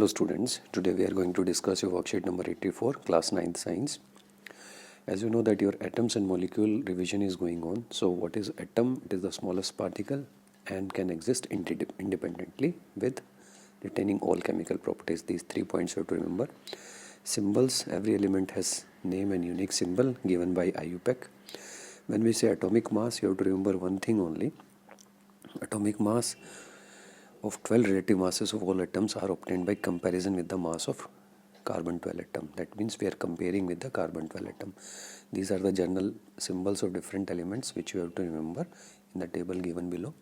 Hello students, today we are going to discuss your worksheet number 84, class 9th science. As you know that your atoms and molecule revision is going on. So what is atom? It is the smallest particle and can exist independently with retaining all chemical properties. These 3 points you have to remember. Symbols, every element has name and unique symbol given by IUPAC. When we say atomic mass, you have to remember one thing only. Atomic mass of 12 relative masses of all atoms are obtained by comparison with the mass of carbon 12 atom. That means we are comparing with the carbon 12 atom. These are the general symbols of different elements which you have to remember in the table given below.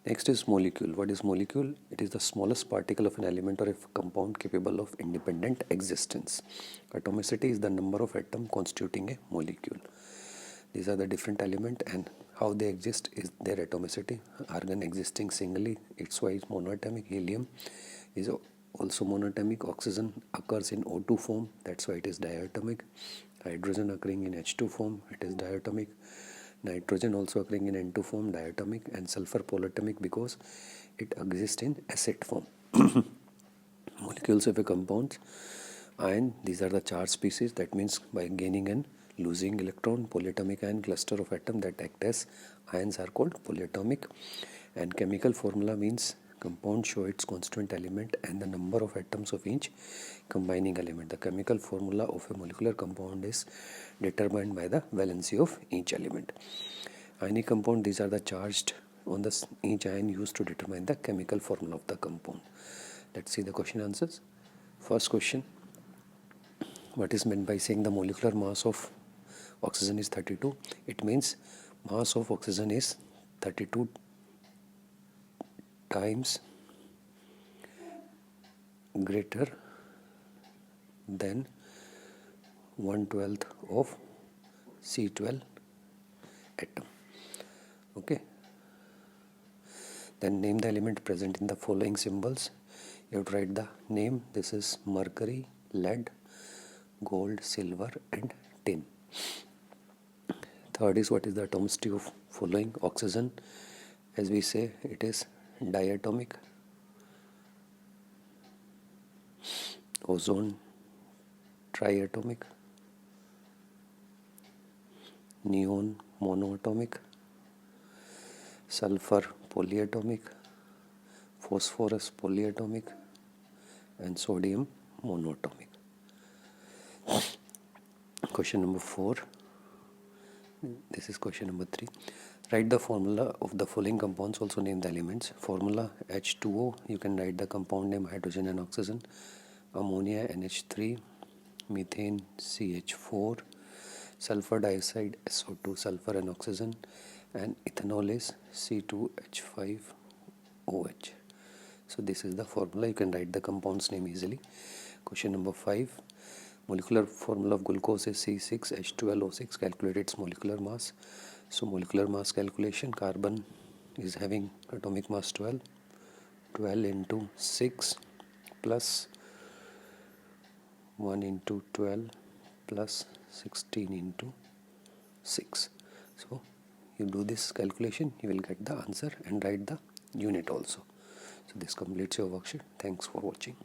Next is molecule. What is molecule? It is the smallest particle of an element or a compound capable of independent existence. Atomicity is the number of atoms constituting a molecule. These are the different elements and how they exist is their atomicity. Argon existing singly, it's why it's monatomic. Helium is also monatomic. Oxygen occurs in O2 form, that's why it is diatomic. Hydrogen occurring in H2 form, it is diatomic. Nitrogen also occurring in N2 form, diatomic. And sulfur polyatomic because it exists in acid form. Molecules of a compound. Ion, these are the charged species. That means by gaining and losing electron, polyatomic ion cluster of atom that act as ions are called polyatomic. And chemical formula means compound show its constituent element and the number of atoms of each combining element. The chemical formula of a molecular compound is determined by the valency of each element. Ionic compound, these are the charged on the each ion used to determine the chemical formula of the compound. Let's see the question answers. First question, what is meant by saying the molecular mass of oxygen is 32? It means mass of oxygen is 32 times greater than 1/12 of C12 atom. Okay. Then name the element present in the following symbols. You have to write the name. This is mercury, lead, gold, silver and tin. Third is what is the atomicity of following. Oxygen, as we say, it is diatomic. Ozone, triatomic. Neon, monoatomic. Sulfur, polyatomic. Phosphorus, polyatomic. And sodium, monoatomic. Question number 4. This is question number 3. Write the formula of the following compounds, also name the elements. Formula H2O, you can write the compound name hydrogen and oxygen. Ammonia NH3, methane CH4, sulfur dioxide SO2, sulfur and oxygen, and ethanol is C2H5OH. So this is the formula. You can write the compound's name easily. Question number 5. Molecular formula of glucose is C6H12O6. Calculate its molecular mass. So molecular mass calculation, carbon is having atomic mass 12. 12 into 6 plus 1 into 12 plus 16 into 6. So you do this calculation, you will get the answer and write the unit also. So this completes your worksheet. Thanks for watching.